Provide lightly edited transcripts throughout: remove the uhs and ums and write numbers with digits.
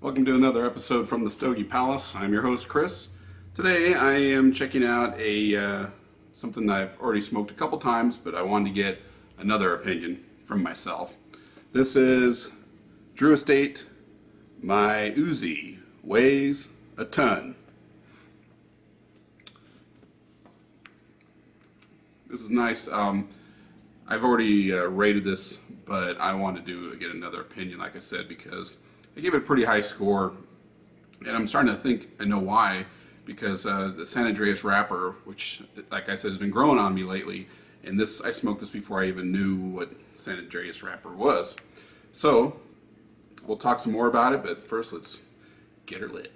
Welcome to another episode from the Stogie Palace. I'm your host, Chris. Today I am checking out something that I've already smoked a couple times, but I wanted to get another opinion from myself. This is Drew Estate. My Uzi weighs a ton. This is nice. I've already rated this, but I want to get another opinion, like I said, because I gave it a pretty high score, and I'm starting to think I know why, because the San Andreas wrapper, which, like I said, has been growing on me lately, and I smoked this before I even knew what San Andreas wrapper was. So, we'll talk some more about it, but first let's get her lit.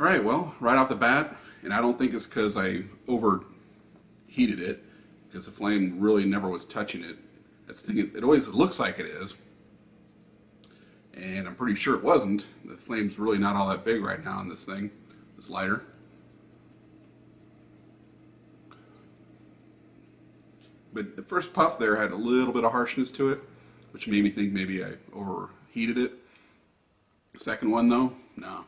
Alright, well, right off the bat, and I don't think it's because I overheated it, because the flame really never was touching it. It always looks like it is, and I'm pretty sure it wasn't. The flame's really not all that big right now on this thing, this lighter. But the first puff there had a little bit of harshness to it, which made me think maybe I overheated it. The second one though, no.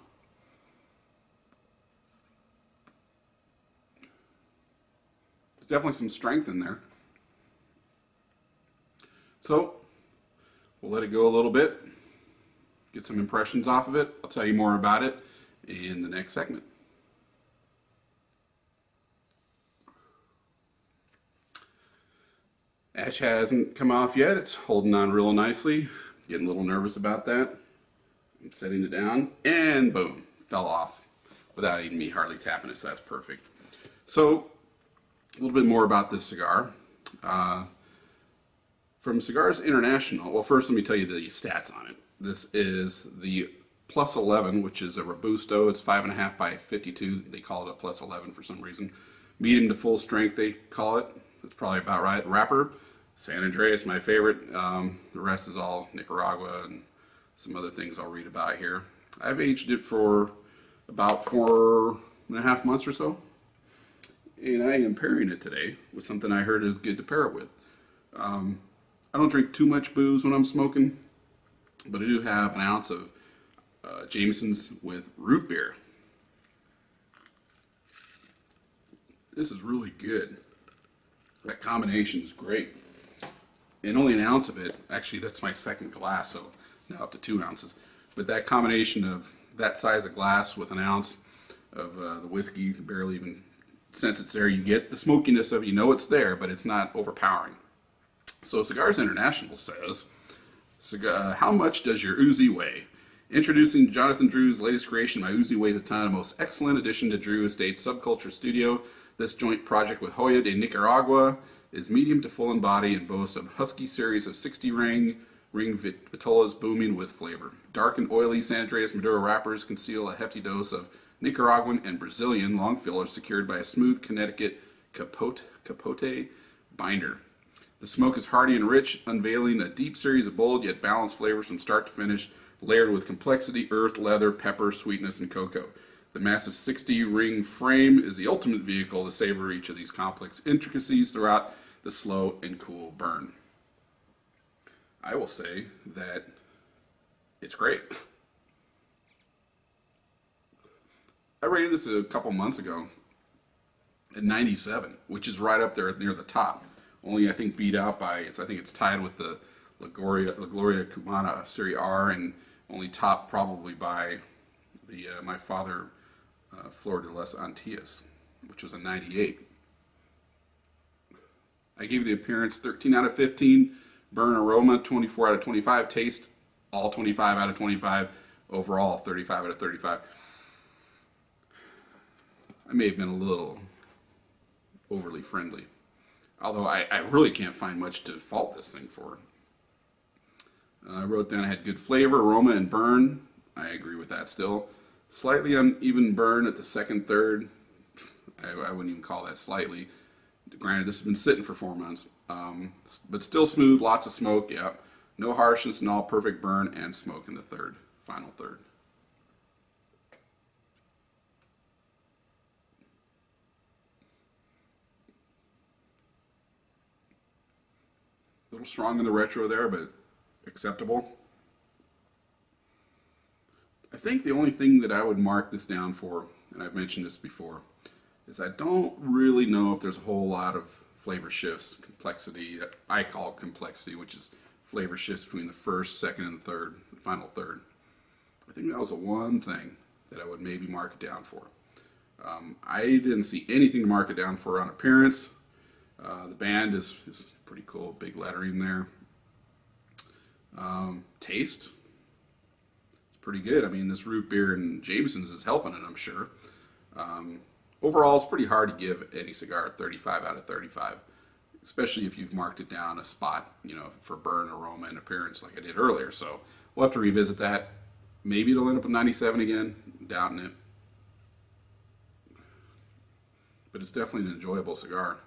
There's definitely some strength in there. So, we'll let it go a little bit, get some impressions off of it. I'll tell you more about it in the next segment. Ash hasn't come off yet. It's holding on real nicely. Getting a little nervous about that. I'm setting it down, and boom, fell off without even me hardly tapping it, so that's perfect. So, a little bit more about this cigar. From Cigars International, well, first let me tell you the stats on it. This is the Plus 11, which is a robusto. It's 5.5 by 52. They call it a Plus 11 for some reason. Medium to full strength, they call it. That's probably about right. Wrapper, San Andreas, my favorite. The rest is all Nicaragua and some other things I'll read about here. I've aged it for about 4.5 months or so. And I am pairing it today with something I heard is good to pair it with. I don't drink too much booze when I'm smoking, but I do have an ounce of Jameson's with root beer. This is really good. That combination is great. And only an ounce of it, actually that's my second glass, so now up to 2 ounces. But that combination of that size of glass with an ounce of the whiskey, barely even sense it's there. You get the smokiness of it, you know it's there, but it's not overpowering. So Cigars International says, how much does your Uzi weigh? Introducing Jonathan Drew's latest creation, My Uzi Weighs a Ton, a most excellent addition to Drew Estate's Subculture Studio. This joint project with Joya de Nicaragua is medium to full in body and boasts a husky series of 60 ring vitolas booming with flavor. Dark and oily San Andreas Maduro wrappers conceal a hefty dose of Nicaraguan and Brazilian long fillers secured by a smooth Connecticut capote binder. The smoke is hearty and rich, unveiling a deep series of bold yet balanced flavors from start to finish, layered with complexity, earth, leather, pepper, sweetness, and cocoa. The massive 60-ring frame is the ultimate vehicle to savor each of these complex intricacies throughout the slow and cool burn. I will say that it's great. I rated this a couple months ago at 97, which is right up there near the top. Only I think beat out by, I think it's tied with the La Gloria Cubana Serie R, and only topped probably by the My Father Flor de las Antillas, which was a 98. I gave the appearance 13 out of 15, burn aroma 24 out of 25, taste all 25 out of 25, overall 35 out of 35. I may have been a little overly friendly, although I really can't find much to fault this thing for. I wrote down I had good flavor, aroma, and burn. I agree with that still. Slightly uneven burn at the second, third. I wouldn't even call that slightly. Granted, this has been sitting for 4 months, but still smooth, lots of smoke, yeah. No harshness and all perfect burn and smoke in the third, final third. A little strong in the retro there, but acceptable. I think the only thing that I would mark this down for, and I've mentioned this before, is I don't really know if there's a whole lot of flavor shifts, complexity, I call it complexity, which is flavor shifts between the first, second, and third, final third. I think that was the one thing that I would maybe mark it down for. I didn't see anything to mark it down for on appearance. The band is pretty cool, big lettering there. Taste, it's pretty good. I mean, this root beer and Jameson's is helping it, I'm sure. Overall, it's pretty hard to give any cigar 35 out of 35, especially if you've marked it down a spot, you know, for burn, aroma, and appearance like I did earlier. So we'll have to revisit that. Maybe it'll end up with 97 again, doubting it. But it's definitely an enjoyable cigar.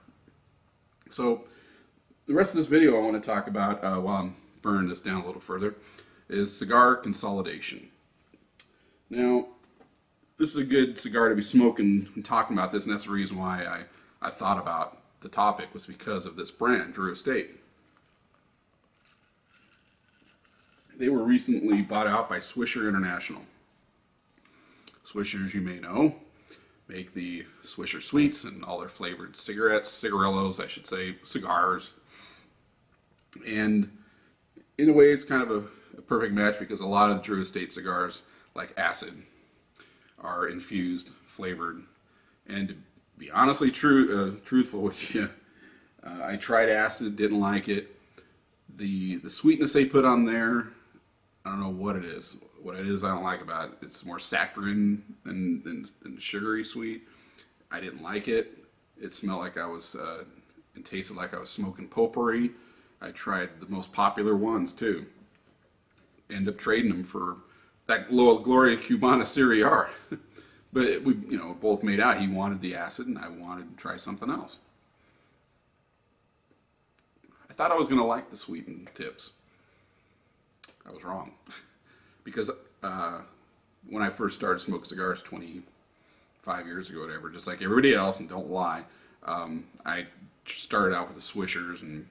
So the rest of this video I want to talk about, while I'm burning this down a little further, is cigar consolidation. Now, this is a good cigar to be smoking and talking about this, and that's the reason why I thought about the topic, was because of this brand, Drew Estate. They were recently bought out by Swisher International. Swisher, as you may know, make the Swisher Sweets and all their flavored cigarettes, cigarillos, I should say, cigars. And in a way, it's kind of a perfect match, because a lot of the Drew Estate cigars, like Acid, are infused, flavored. And to be honestly truthful with you, I tried Acid, didn't like it. The sweetness they put on there, I don't know what it is. What it is I don't like about it. It's more saccharine than sugary sweet. I didn't like it. It smelled like I was, and tasted like I was smoking potpourri. I tried the most popular ones too. End up trading them for that little Gloria Cubana Cigar. But we, you know, both made out. He wanted the Acid, and I wanted to try something else. I thought I was going to like the sweetened tips. I was wrong. Because when I first started smoking cigars 25 years ago, whatever, just like everybody else, and don't lie, I started out with the Swishers, and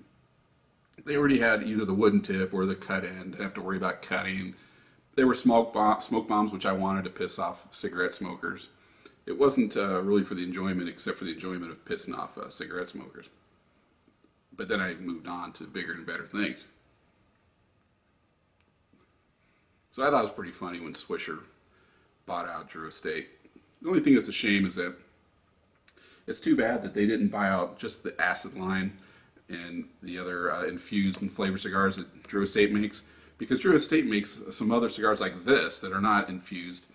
they already had either the wooden tip or the cut end. Didn't have to worry about cutting. They were smoke bombs, which I wanted to piss off cigarette smokers. It wasn't really for the enjoyment, except for the enjoyment of pissing off cigarette smokers. But then I moved on to bigger and better things. So I thought it was pretty funny when Swisher bought out Drew Estate. The only thing that's a shame is that it's too bad that they didn't buy out just the Acid line and the other infused and flavored cigars that Drew Estate makes. Because Drew Estate makes some other cigars like this that are not infused,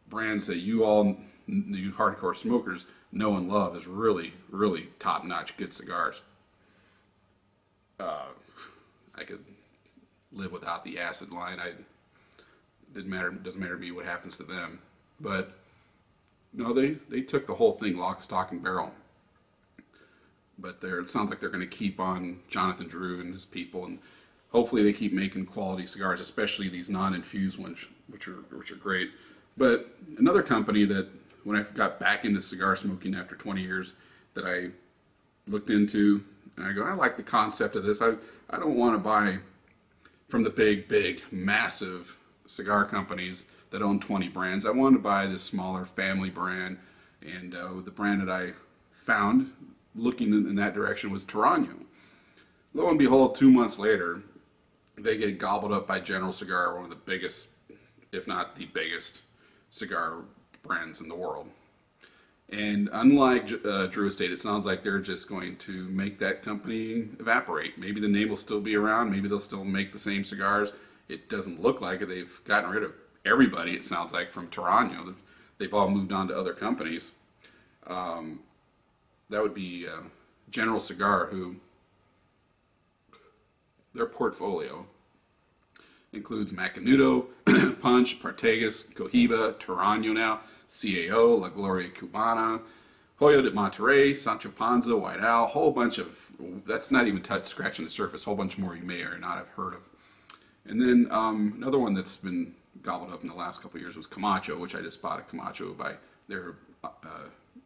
brands that you hardcore smokers know and love as really, really top-notch good cigars. I could live without the Acid line. Doesn't matter to me what happens to them. But no, they took the whole thing lock, stock, and barrel. But it sounds like they're going to keep on Jonathan Drew and his people, and hopefully they keep making quality cigars, especially these non-infused ones, which are great. But another company that, when I got back into cigar smoking after 20 years, that I looked into, and I go, I like the concept of this. I don't want to buy from the big, massive cigar companies that own 20 brands. I wanted to buy this smaller family brand, and the brand that I found looking in that direction was Tarano. Lo and behold, 2 months later, they get gobbled up by General Cigar, one of the biggest, if not the biggest, cigar brands in the world. And unlike Drew Estate, it sounds like they're just going to make that company evaporate. Maybe the name will still be around. Maybe they'll still make the same cigars. It doesn't look like it. They've gotten rid of everybody, it sounds like, from Tarano. They've all moved on to other companies. That would be General Cigar, who their portfolio includes Macanudo, Punch, Partagas, Cohiba, Tarano now, CAO, La Gloria Cubana, Hoyo de Monterrey, Sancho Panza, White Owl, whole bunch of, that's not even scratching the surface, whole bunch more you may or not have heard of. And then another one that's been gobbled up in the last couple of years was Camacho, which I just bought a Camacho by, they're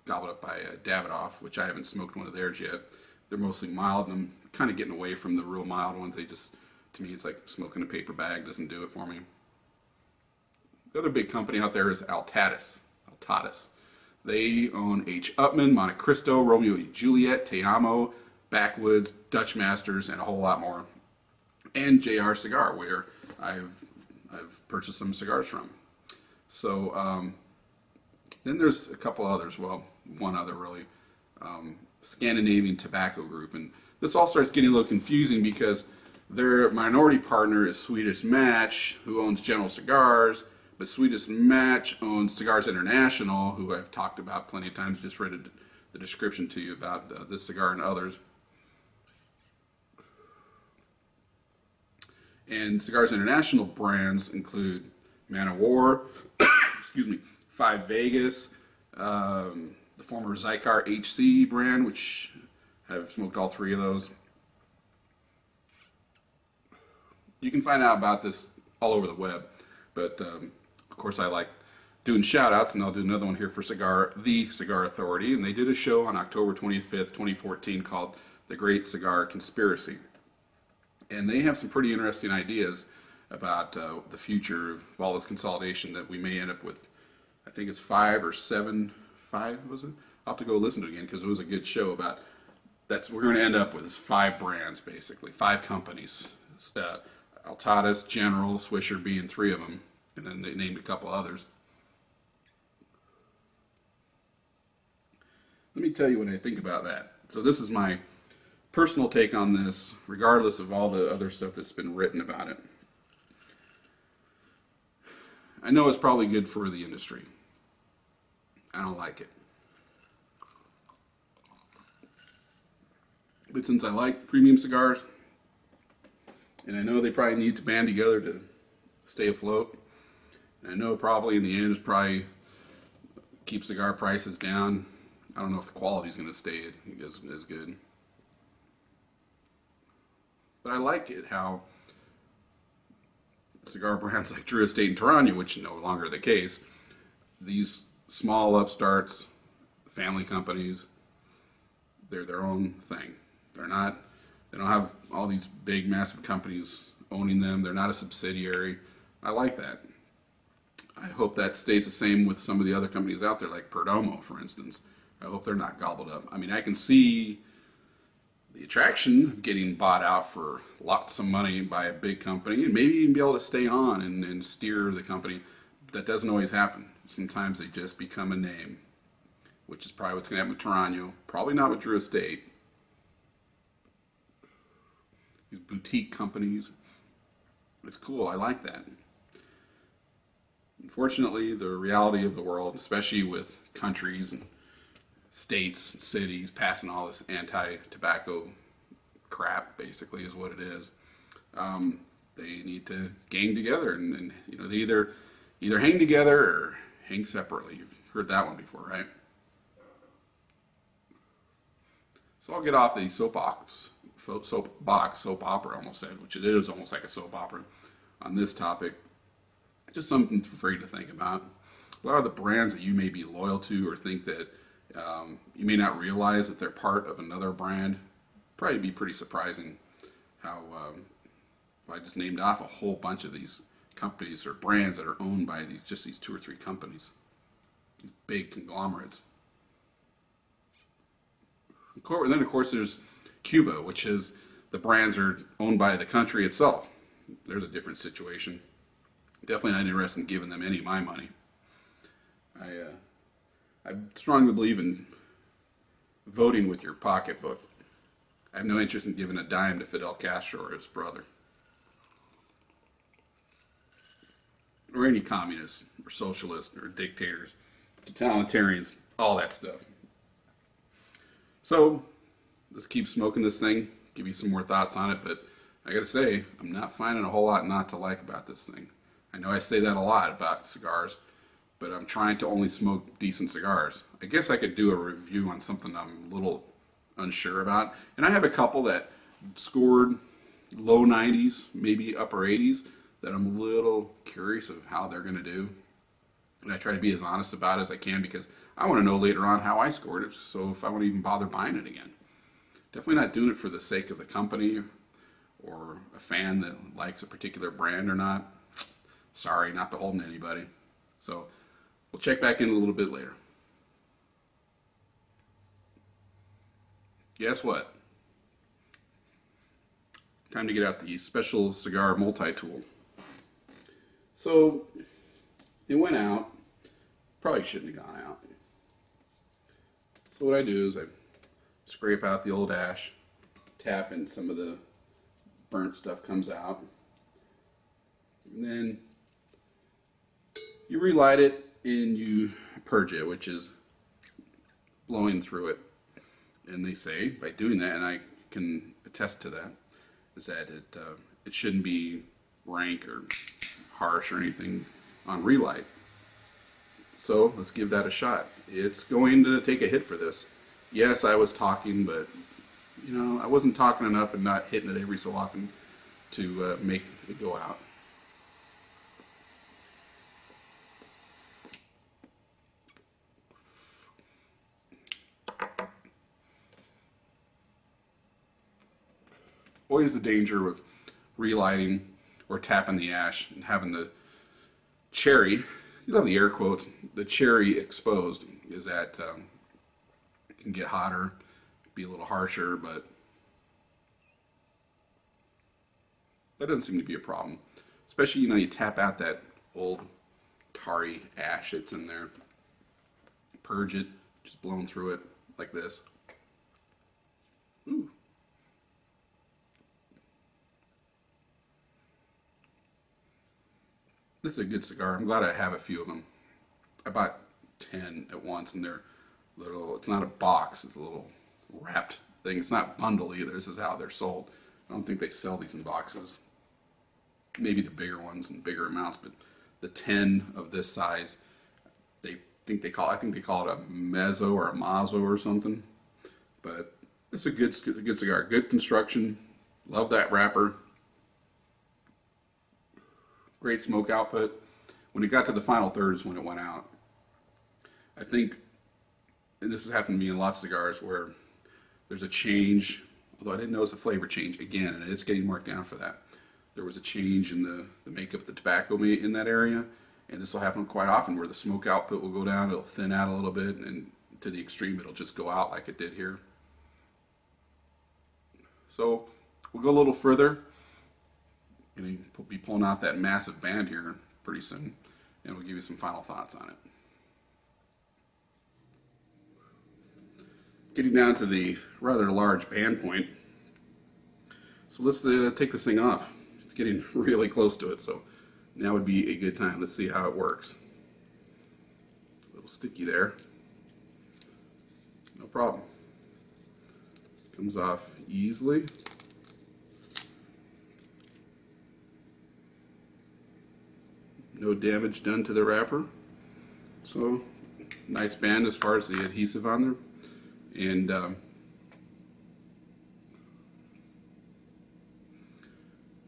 gobbled up by Davidoff, which I haven't smoked one of theirs yet. They're mostly mild, and I'm kind of getting away from the real mild ones. They just, to me, it's like smoking a paper bag, doesn't do it for me. The other big company out there is Altatis. They own H. Upmann, Monte Cristo, Romeo y Juliet, Te Amo, Backwoods, Dutch Masters, and a whole lot more. And JR Cigar, where I've purchased some cigars from. So then there's a couple others. Well, one other really, Scandinavian Tobacco Group, and this all starts getting a little confusing because their minority partner is Swedish Match, who owns General Cigars. But Swedish Match owns Cigars International, who I've talked about plenty of times. Just read the description to you about this cigar and others. And Cigars International brands include Man of War, excuse me, Five Vegas, the former Cigar HC brand, which I've smoked all three of those. You can find out about this all over the web, but of course I like doing shout outs, and I'll do another one here for Cigar, the Cigar Authority, and they did a show on October 25th, 2014 called The Great Cigar Conspiracy. And they have some pretty interesting ideas about the future of all this consolidation that we may end up with. I think it's 5 or 7, 5 was it? I'll have to go listen to it again because it was a good show about, we're going to end up with is 5 brands basically, 5 companies. Altatis, General, Swisher being 3 of them, and then they named a couple others. Let me tell you what I think about that. So this is my personal take on this, regardless of all the other stuff that's been written about it. I know it's probably good for the industry. I don't like it. But since I like premium cigars, and I know they probably need to band together to stay afloat, and I know probably in the end it's probably keep cigar prices down. I don't know if the quality is going to stay as good. But I like it how cigar brands like Drew Estate and Tarania, which are no longer the case, these small upstarts, family companies, they're their own thing. They don't have all these big massive companies owning them. They're not a subsidiary. I like that. I hope that stays the same with some of the other companies out there, like Perdomo, for instance. I hope they're not gobbled up. I mean, I can see the attraction of getting bought out for lots of money by a big company and maybe even be able to stay on and steer the company. But that doesn't always happen. Sometimes they just become a name, which is probably what's going to happen with Tarano. Probably not with Drew Estate. These boutique companies. It's cool. I like that. Unfortunately, the reality of the world, especially with countries and states and cities passing all this anti-tobacco crap, basically is what it is. They need to gang together, and you know, they either hang together or hang separately. You've heard that one before, right? So I'll get off the soap opera, I almost said, which it is almost like a soap opera on this topic. Just something for you to think about. A lot of the brands that you may be loyal to or think that you may not realize that they're part of another brand, probably be pretty surprising how I just named off a whole bunch of these companies or brands that are owned by just these 2 or 3 companies, these big conglomerates. And then of course there's Cuba, which is the brands are owned by the country itself. There's a different situation. Definitely not interested in giving them any of my money. I strongly believe in voting with your pocketbook. I have no interest in giving a dime to Fidel Castro or his brother. Or any communists, or socialists, or dictators, totalitarians, all that stuff. So, let's keep smoking this thing, give you some more thoughts on it, but I gotta say, I'm not finding a whole lot not to like about this thing. I know I say that a lot about cigars, but I'm trying to only smoke decent cigars. I guess I could do a review on something I'm a little unsure about. And I have a couple that scored low 90s, maybe upper 80s, that I'm a little curious of how they're going to do. And I try to be as honest about it as I can because I want to know later on how I scored it, so if I want to even bother buying it again. Definitely not doing it for the sake of the company or a fan that likes a particular brand or not. Sorry, not beholden to anybody. So we'll check back in a little bit later. Guess what? Time to get out the special cigar multi-tool. So it went out. Probably shouldn't have gone out. So what I do is I scrape out the old ash, tap, and some of the burnt stuff comes out. And then you relight it and you purge it, which is blowing through it. And they say by doing that, and I can attest to that, is that it shouldn't be rank or harsh or anything on relight. So let's give that a shot. It's going to take a hit for this. Yes, I was talking, but you know, I wasn't talking enough and not hitting it every so often to make it go out. Always the danger of relighting or tapping the ash and having the cherry, you love the air quotes, the cherry exposed, is that it can get hotter, be a little harsher, but that doesn't seem to be a problem. Especially, you know, you tap out that old tarry ash that's in there, purge it, just blowing through it like this. Ooh. This is a good cigar. I'm glad I have a few of them. I bought 10 at once, and they're little, it's not a box, it's a little wrapped thing. It's not bundle either. This is how they're sold. I don't think they sell these in boxes. Maybe the bigger ones in bigger amounts, but the 10 of this size, I think they call it a mezzo or a mazzo or something. But it's a good cigar. Good construction. Love that wrapper. Great smoke output. When it got to the final third is when it went out. I think, and this has happened to me in lots of cigars, where there's a change, although I didn't notice a flavor change again, and it's getting marked down for that. There was a change in the makeup of the tobacco in that area, and this will happen quite often where the smoke output will go down, it'll thin out a little bit, and to the extreme it'll just go out like it did here. So we'll go a little further. Going to be pulling out that massive band here pretty soon, and we'll give you some final thoughts on it. Getting down to the rather large band point, so let's take this thing off. It's getting really close to it, so now would be a good time. Let's see how it works. A little sticky there. No problem. Comes off easily. No damage done to the wrapper. So nice band as far as the adhesive on there. And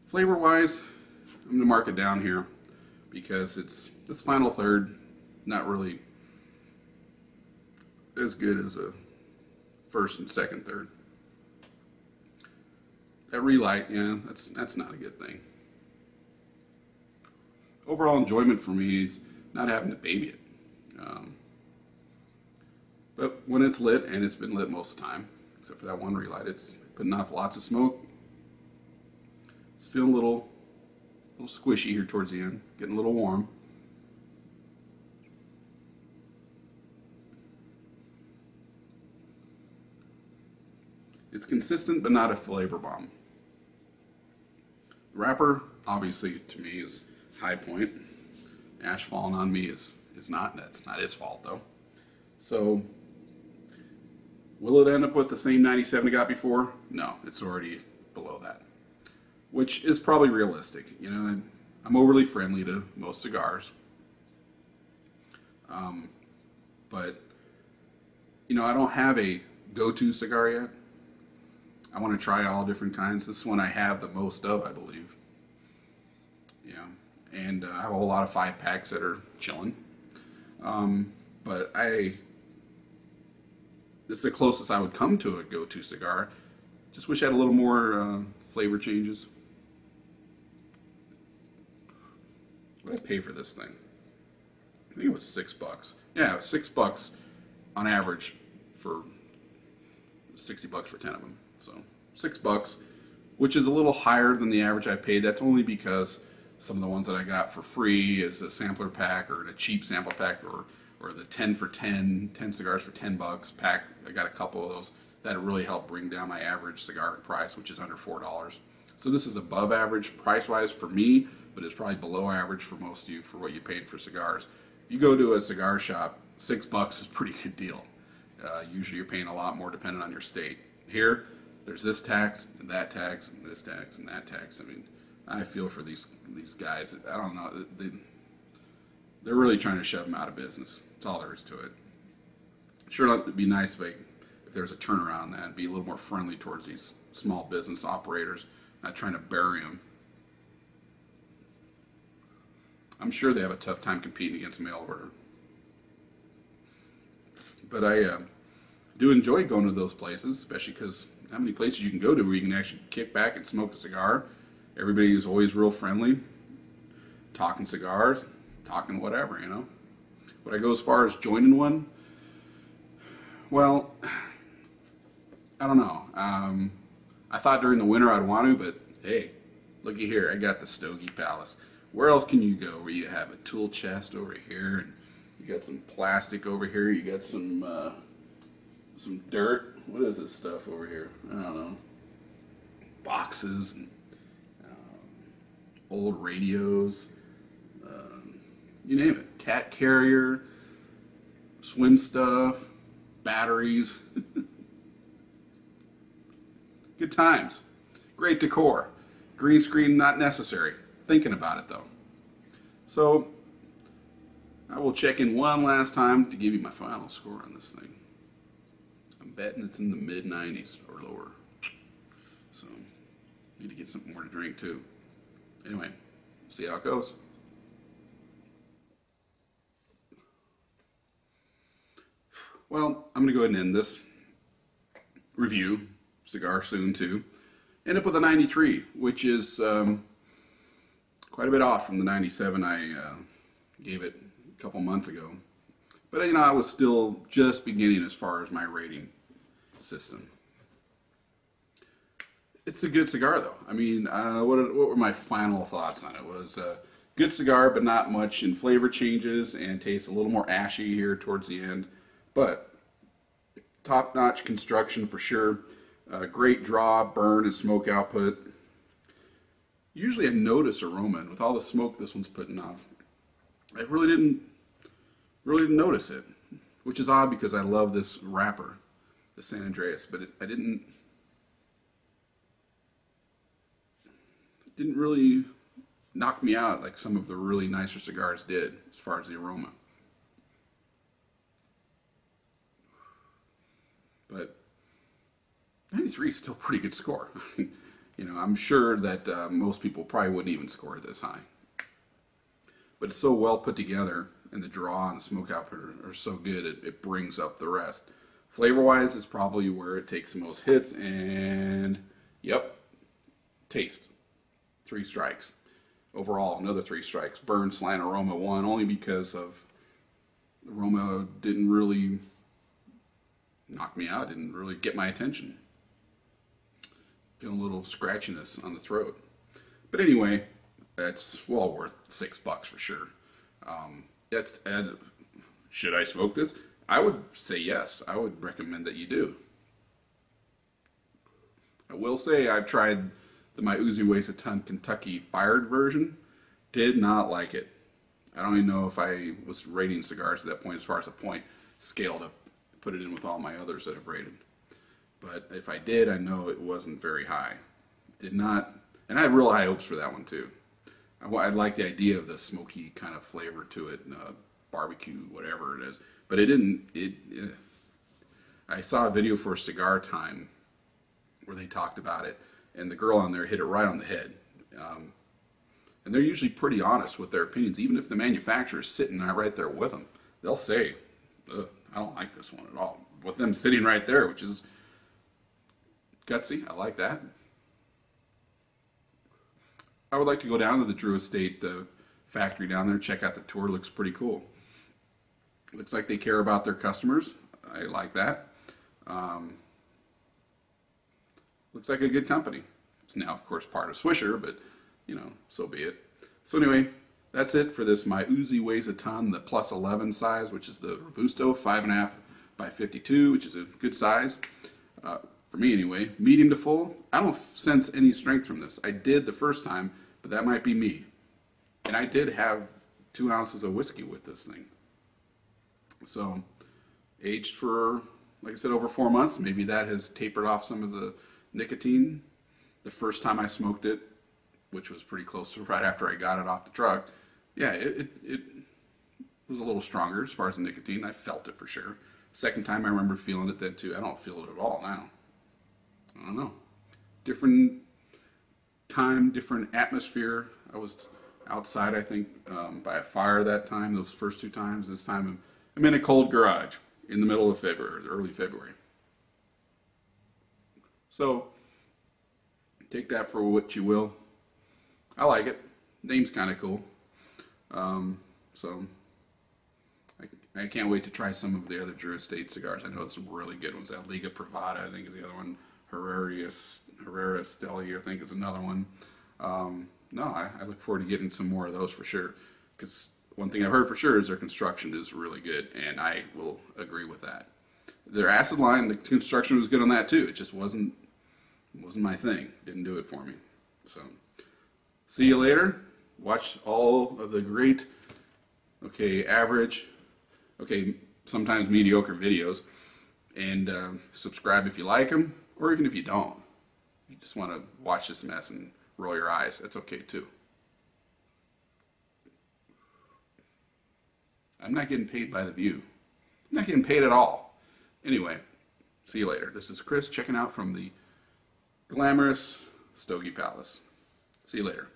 flavor wise, I'm going to mark it down here because it's this final third not really as good as a first and second third. That relight, yeah, that's not a good thing. Overall enjoyment for me is not having to baby it. But when it's lit, and it's been lit most of the time, except for that one relight, it's putting off lots of smoke. It's feeling a little squishy here towards the end, getting a little warm. It's consistent, but not a flavor bomb. The wrapper, obviously, to me, is high point. Ash falling on me is not, that's not his fault though. So will it end up with the same 97 it got before? No, it's already below that, which is probably realistic. You know, I'm overly friendly to most cigars, but you know, I don't have a go-to cigar yet. I want to try all different kinds. This one I have the most of, I believe. Yeah, and I have a whole lot of 5-packs that are chilling. But this is the closest I would come to a go-to cigar. Just wish I had a little more flavor changes. What did I pay for this thing? I think it was $6. Yeah, it was $6 on average for $60 for 10 of them. So $6, which is a little higher than the average I paid. That's only because some of the ones that I got for free is a sampler pack or a cheap sample pack or the 10 for 10 cigars for $10 pack. I got a couple of those. That really helped bring down my average cigar price, which is under $4. So this is above average price-wise for me, but it's probably below average for most of you for what you paid for cigars. If you go to a cigar shop, $6 is a pretty good deal. Usually you're paying a lot more depending on your state. Here, there's this tax, and that tax, and this tax, and that tax. I mean, I feel for these guys. I don't know. They're really trying to shove them out of business. That's all there is to it. Sure, it'd be nice if there's a turnaround on that and be a little more friendly towards these small business operators, not trying to bury them. I'm sure they have a tough time competing against mail order. But I do enjoy going to those places, especially because how many places you can go to where you can actually kick back and smoke a cigar. Everybody is always real friendly, talking cigars, talking whatever, you know. Would I go as far as joining one? Well, I don't know. I thought during the winter I'd want to, but hey, looky here, I got the Stogie Palace. Where else can you go where you have a tool chest over here, and you got some plastic over here, you got some dirt. What is this stuff over here? I don't know. Boxes, and old radios, you name it. Cat carrier, swim stuff, batteries. Good times. Great decor. Green screen not necessary. Thinking about it though. So I will check in one last time to give you my final score on this thing. I'm betting it's in the mid-90s or lower. So need to get something more to drink too. Anyway, see how it goes. Well, I'm going to go ahead and end this review, cigar soon too. End up with a 93, which is quite a bit off from the 97 I gave it a couple months ago. But you know, I was still just beginning as far as my rating system. It's a good cigar though. I mean, what were my final thoughts on it? It was a good cigar, but not much in flavor changes, and tastes a little more ashy here towards the end. But top-notch construction for sure. Great draw, burn, and smoke output. Usually I notice aroma, and with all the smoke this one's putting off, I really didn't notice it, which is odd because I love this wrapper, the San Andreas, but it didn't really knock me out like some of the really nicer cigars did as far as the aroma. But 93 is still a pretty good score. You know, I'm sure that most people probably wouldn't even score it this high. But it's so well put together, and the draw and the smoke output are so good, it brings up the rest. Flavor-wise is probably where it takes the most hits, and yep, taste. 3 strikes. Overall, another 3 strikes. Burn, slant, aroma 1, only because of the aroma didn't really knock me out, didn't really get my attention. Feeling a little scratchiness on the throat. But anyway, that's well worth $6 for sure. Should I smoke this? I would say yes. I would recommend that you do. I will say I've tried my Uzi Weighs a Ton Kentucky fired version. Did not like it. I don't even know if I was rating cigars at that point as far as a point scale to put it in with all my others that I've rated. But if I did, I know it wasn't very high. Did not, and I had real high hopes for that one too. I like the idea of the smoky kind of flavor to it, barbecue, whatever it is. But it didn't. I saw a video for Cigar Time where they talked about it, and the girl on there hit it right on the head. And they're usually pretty honest with their opinions, even if the manufacturer is sitting right there with them. They'll say, I don't like this one at all. With them sitting right there, which is gutsy. I like that. I would like to go down to the Drew Estate factory down there, check out the tour. Looks pretty cool. Looks like they care about their customers. I like that. Looks like a good company. It's now, of course, part of Swisher, but, you know, so be it. So anyway, that's it for this. My Uzi weighs a ton, the plus 11 size, which is the Robusto, 5.5 by 52, which is a good size. For me anyway, medium to full. I don't sense any strength from this. I did the first time, but that might be me. And I did have 2 ounces of whiskey with this thing. So, aged for, like I said, over 4 months. Maybe that has tapered off some of the nicotine. The first time I smoked it, which was pretty close to right after I got it off the truck, yeah, it was a little stronger as far as the nicotine. I felt it for sure. Second time I remember feeling it then too. I don't feel it at all now. I don't know. Different time, different atmosphere. I was outside, I think, by a fire that time, those first 2 times. This time I'm in a cold garage in the middle of February, early February. So, take that for what you will. I like it. Name's kind of cool. So, I can't wait to try some of the other Drew Estate cigars. I know some really good ones. Liga Privada, I think, is the other one. Herrera Steli, I think, is another one. No, I look forward to getting some more of those for sure. Because one thing I've heard for sure is their construction is really good, and I will agree with that. Their acid line, the construction was good on that too. It just wasn't my thing. Didn't do it for me. So, see you later. Watch all of the great, average, sometimes mediocre videos, and subscribe if you like them, or even if you don't. You just want to watch this mess and roll your eyes. That's okay too. I'm not getting paid by the view. I'm not getting paid at all. Anyway, see you later. This is Chris checking out from the glamorous Stogie Palace. See you later.